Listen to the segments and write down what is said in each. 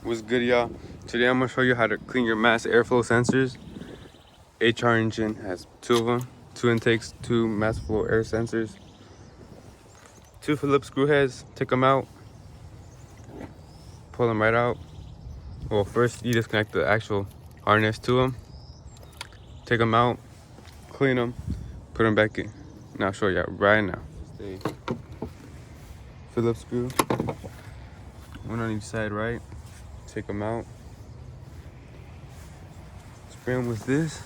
What's good, y'all? Today I'm gonna show you how to clean your mass airflow sensors. HR engine has 2 of them, 2 intakes, 2 mass flow air sensors, 2 Phillips screw heads. Take them out, pull them right out. Well, first you disconnect the actual harness to them, take them out, clean them, put them back in. And I'll show you right now. Just a Phillips screw, one on each side, right? Take them out, spray them with this.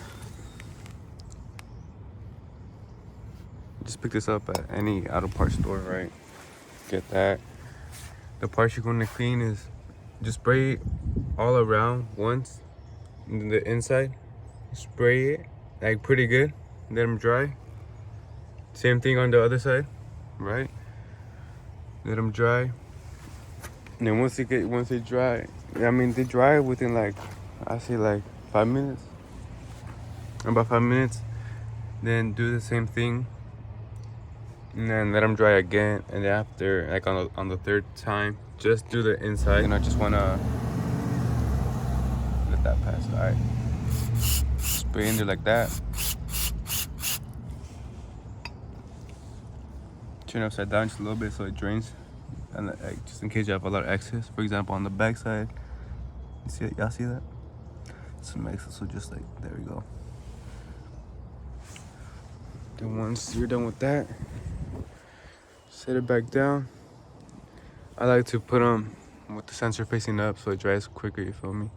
Just pick this up at any auto parts store, right? Get that. The parts you're going to clean is just spray it all around once. And the inside, spray it like pretty good. Let them dry. Same thing on the other side, right? Let them dry. And then once they dry, I mean they dry within like, I say like 5 minutes. About 5 minutes. Then do the same thing. And then let them dry again, and then after, like on the 3rd time, just do the inside. And I just wanna let that pass. All right, spray in there like that. Turn it upside down just a little bit so it drains, and like, just in case you have a lot of excess. For example, on the back side, you see it? Y'all see that? Some excess, so just like there we go. Then once you're done with that, set it back down. I like to put them with the sensor facing up so it dries quicker, you feel me?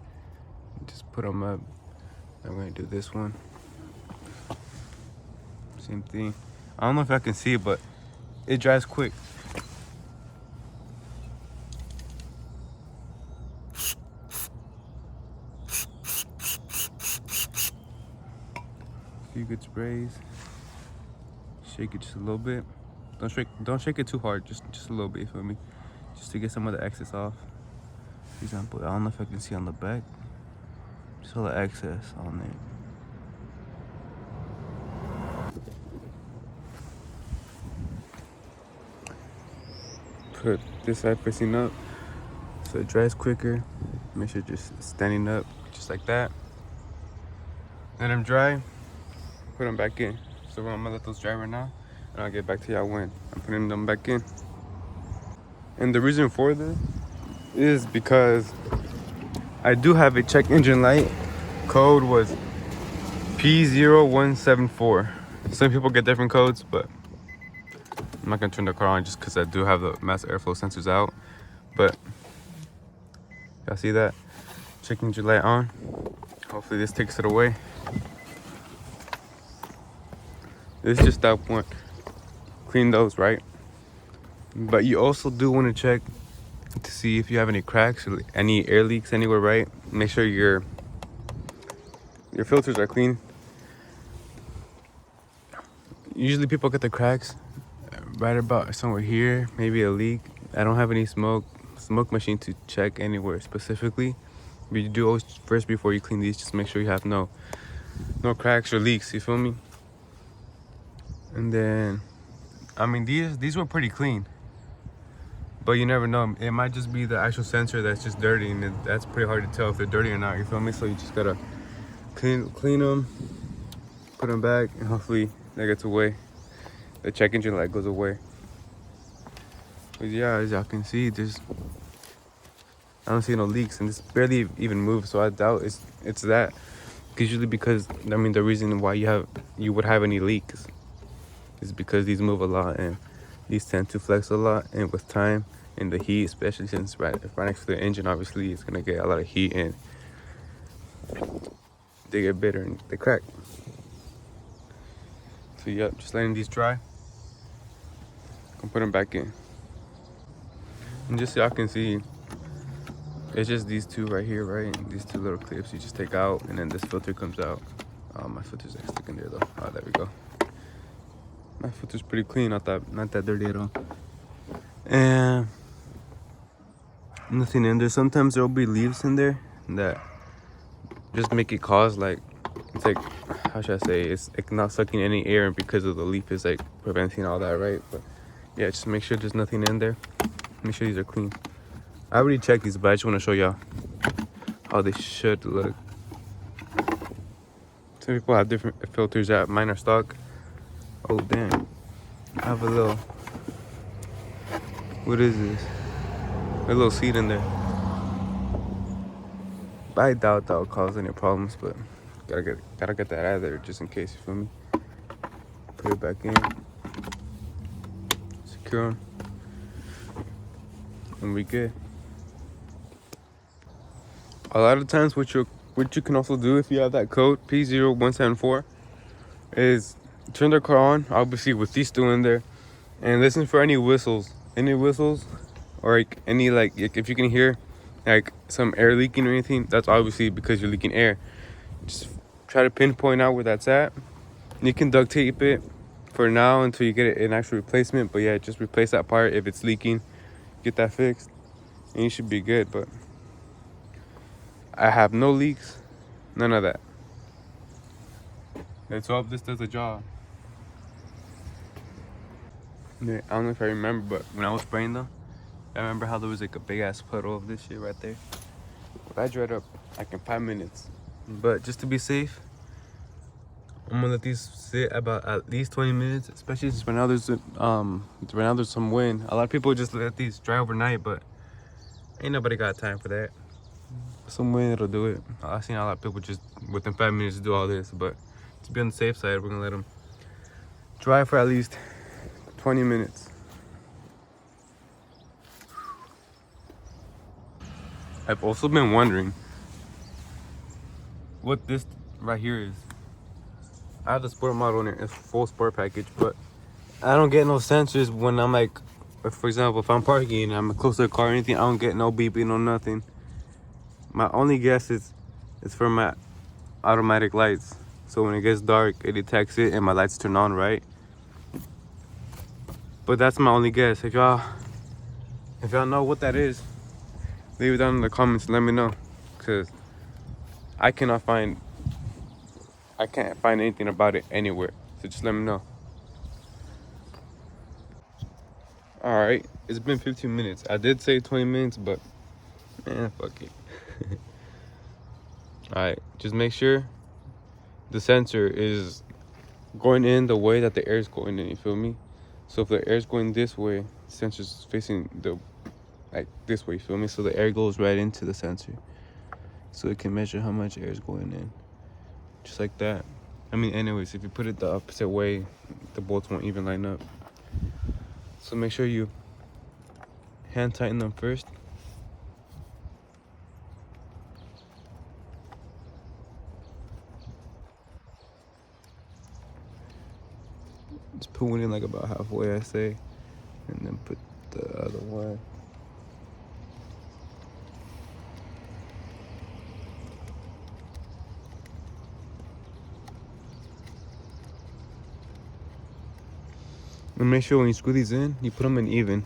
Just put them up. I'm gonna do this one. Same thing. I don't know if I can see it, but it dries quick. Few good sprays. Shake it just a little bit. Don't shake it too hard, just a little bit, you feel me? Just to get some of the excess off. For example, I don't know if I can see on the back. Just all the excess on there. Put this side facing up so it dries quicker. Make sure just standing up, just like that. Let them dry, put them back in. So I'm gonna let those dry right now, and I'll get back to y'all when I'm putting them back in. And the reason for this is because I do have a check engine light. Code was P0174. Some people get different codes, but I'm not gonna turn the car on just because I do have the mass airflow sensors out. But y'all see that? Check engine light on. Hopefully this takes it away. This is just step 1. Clean those, right? But you also do want to check to see if you have any cracks or any air leaks anywhere, right? Make sure your filters are clean. Usually people get the cracks right about somewhere here, maybe a leak. I don't have any smoke machine to check anywhere specifically. But you do always first, before you clean these, just make sure you have no cracks or leaks, you feel me? And then, I mean, these were pretty clean, but you never know. It might just be the actual sensor that's just dirty, and that's pretty hard to tell if they're dirty or not, you feel me? So you just gotta clean them, put them back, and hopefully that gets away. The check engine light goes away. But yeah, as y'all can see, I don't see no leaks, and this barely even moves, so I doubt it's that. Usually, because I mean, the reason why you would have any leaks is because these move a lot, and these tend to flex a lot, and with time and the heat, especially since right next to the engine, obviously it's gonna get a lot of heat, and they get bitter and they crack. So yep, just letting these dry. I'll put them back in, and just so y'all can see, it's just these 2 right here, right? These 2 little clips you just take out, and then this filter comes out. My filter's like stuck in there though. Oh, there we go. My filter's pretty clean, not that dirty at all. And nothing in there. Sometimes there'll be leaves in there that just make it cause like, it's like, how should I say, it's like not sucking any air because of the leaf is like preventing all that, right? But yeah, just make sure there's nothing in there. Make sure these are clean. I already checked these, but I just want to show y'all. how they should look. Some people have different filters that mine are stock. Oh damn, I have a little, what is this? A little seed in there. I doubt that'll cause any problems, but gotta get that out of there just in case, you feel me? Put it back in, secure them, and we good. A lot of times what you can also do if you have that code P0174 is turn the car on, obviously with these two in there, and listen for any whistles, or like any like if you can hear like some air leaking or anything, that's obviously because you're leaking air. Just try to pinpoint out where that's at. You can duct tape it for now until you get an actual replacement, but yeah, just replace that part if it's leaking, get that fixed, and you should be good. But I have no leaks, none of that. Let's hope this does the job. Yeah, I don't know if I remember, but when I was spraying them, I remember how there was like a big ass puddle of this shit right there. But I dried up like in 5 minutes. But just to be safe, I'm gonna let these sit about at least 20 minutes, especially since right now there's some wind. A lot of people just let these dry overnight, but ain't nobody got time for that. Some wind, it'll do it. I've seen a lot of people just within 5 minutes do all this, but to be on the safe side, we're gonna let them dry for at least 20 minutes. I've also been wondering what this right here is. I have the sport model in it, it's full sport package, but I don't get no sensors when I'm like, for example, if I'm parking and I'm close to the car or anything, I don't get no beeping, no nothing. My only guess is it's for my automatic lights. So when it gets dark, it detects it and my lights turn on, right? But that's my only guess. If y'all know what that is, leave it down in the comments and let me know. Cause I can't find anything about it anywhere. So just let me know. Alright, it's been 15 minutes. I did say 20 minutes, but man, fuck it. Alright, just make sure the sensor is going in the way that the air is going in, you feel me? So if the air is going this way, the sensor's facing like this way, you feel me? So the air goes right into the sensor. So it can measure how much air is going in. Just like that. I mean, anyways, if you put it the opposite way, the bolts won't even line up. So make sure you hand tighten them first. Just put one in like about halfway, I say, and then put the other one. And make sure when you screw these in, you put them in even,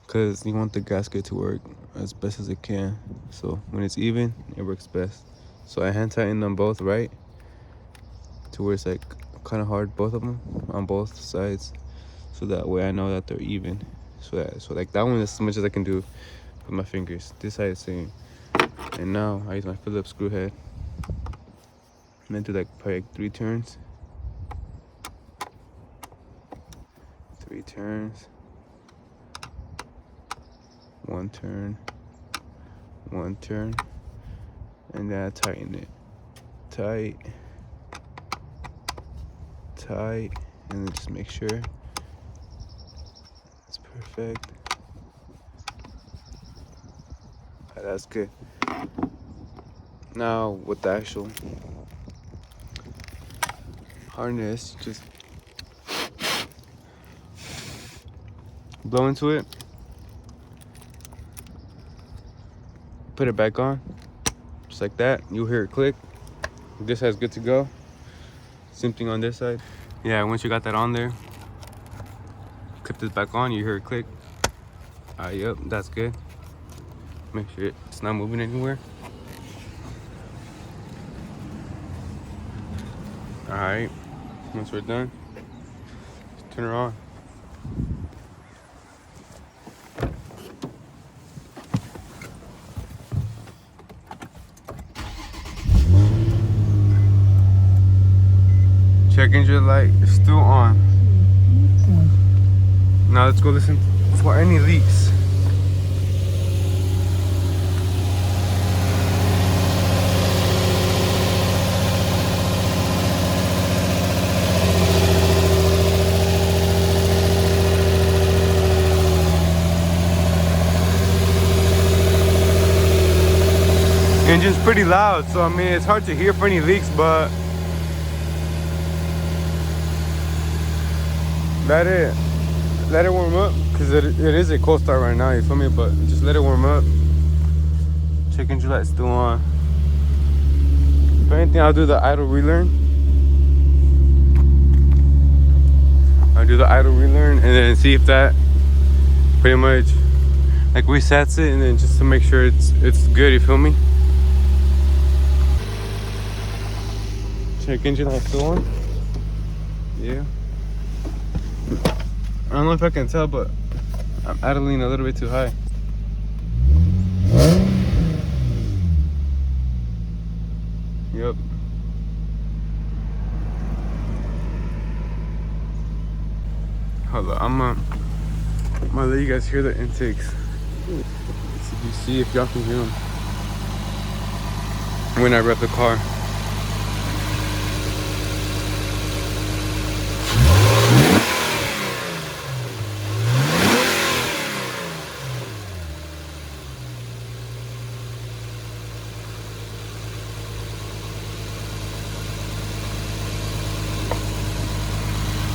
because you want the gasket to work as best as it can. So when it's even, it works best. So I hand tighten them both right to where it's like kind of hard, both of them on both sides, so that way I know that they're even. So like that one is as much as I can do with my fingers. This side is same. And now I use my Phillips screw head and then do like probably like 3 turns. 3 turns. 1 turn. 1 turn. And then I tighten it. Tight. Tight. And then just make sure it's perfect. Alright, that's good. Now with the actual harness, just blow into it, put it back on, just like that. You'll hear it click. This side's good to go. Same thing on this side. Yeah, once you got that on there, clip this back on, you hear it click. Yep, that's good. Make sure it's not moving anywhere. Alright, once we're done, just turn her on. Check engine light is still on. Now let's go listen for any leaks. Engine's pretty loud, so I mean it's hard to hear for any leaks, but let it warm up, because it is a cold start right now, you feel me? But just let it warm up. Check engine light still on. If anything, I'll do the idle relearn. I'll do the idle relearn and then see if that pretty much like resets it, and then just to make sure it's good, you feel me? Check engine light still on. Yeah. I don't know if I can tell, but I'm idling a little bit too high. Yep. Hold on, I'm gonna let you guys hear the intakes. See if y'all can hear them when I rev the car.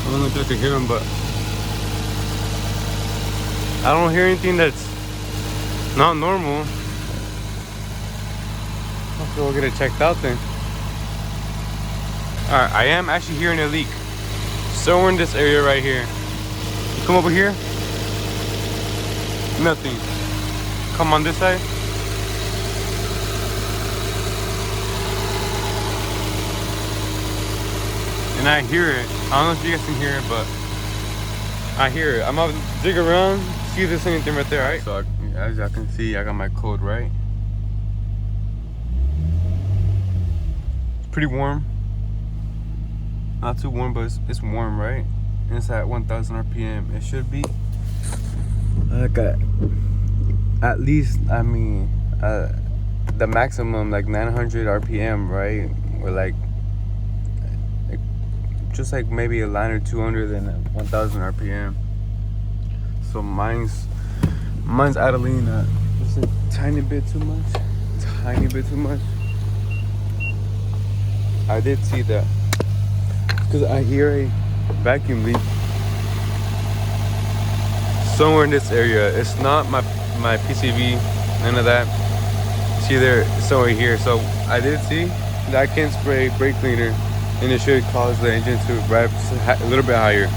I don't know if I can hear them, but I don't hear anything that's not normal. So we'll get it checked out then. Alright, I am actually hearing a leak somewhere in this area right here. You come over here, nothing. Come on this side. And I hear it. I don't know if you guys can hear it, but I hear it. I'm gonna dig around, see if there's anything right there, alright? So as y'all can see, I got my code right. It's pretty warm. Not too warm, but it's warm, right? And it's at 1,000 RPM. It should be like at least, I mean, the maximum like 900 RPM, right? Or like just like maybe a line or two under than 1,000 RPM. So mine's idling just a tiny bit too much. Tiny bit too much. I did see that because I hear a vacuum leak somewhere in this area. It's not my PCV, none of that. It's either somewhere here. So I did see that I can spray brake cleaner, and it should cause the engine to rev a little bit higher.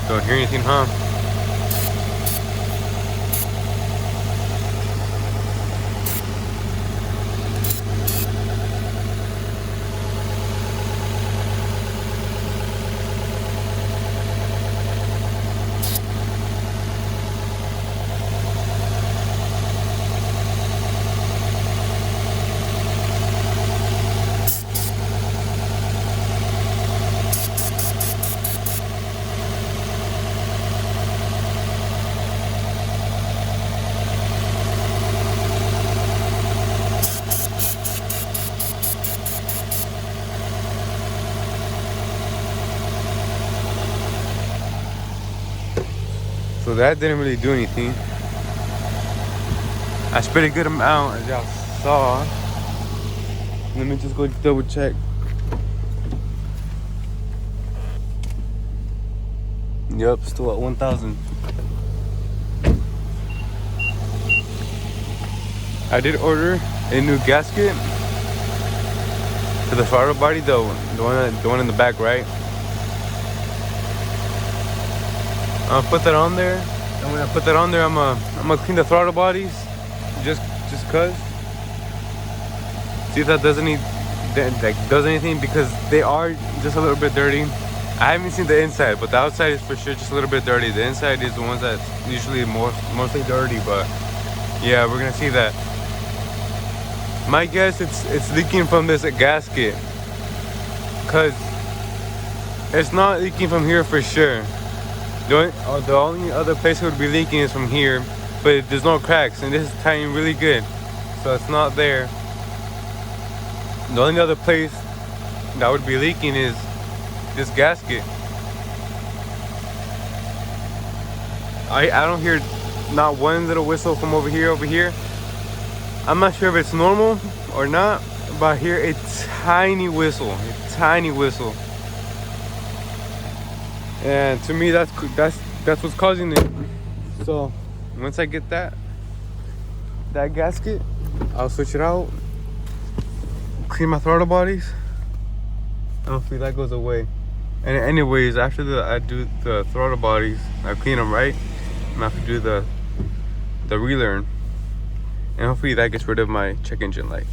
Don't hear anything, huh? So that didn't really do anything. I sprayed a good amount, as y'all saw. Let me just go double check. Yep, still at 1,000. I did order a new gasket to the throttle body, the one in the back, right? I'll put that on there, and when I put that on there, I'm gonna clean the throttle bodies, just cause. See if that does any like does anything, because they are just a little bit dirty. I haven't seen the inside, but the outside is for sure just a little bit dirty. The inside is the ones that's usually mostly dirty, but yeah, we're gonna see that. My guess it's leaking from this gasket, cause it's not leaking from here for sure. The only other place it would be leaking is from here, but there's no cracks, and this is tying really good, so it's not there. The only other place that would be leaking is this gasket. I don't hear not one little whistle from over here. I'm not sure if it's normal or not, but I hear a tiny whistle, and to me that's what's causing it. So once I get that gasket, I'll switch it out, clean my throttle bodies, and hopefully that goes away. And anyways, after I do the throttle bodies, I clean them right, and I have to do the relearn, and hopefully that gets rid of my check engine light.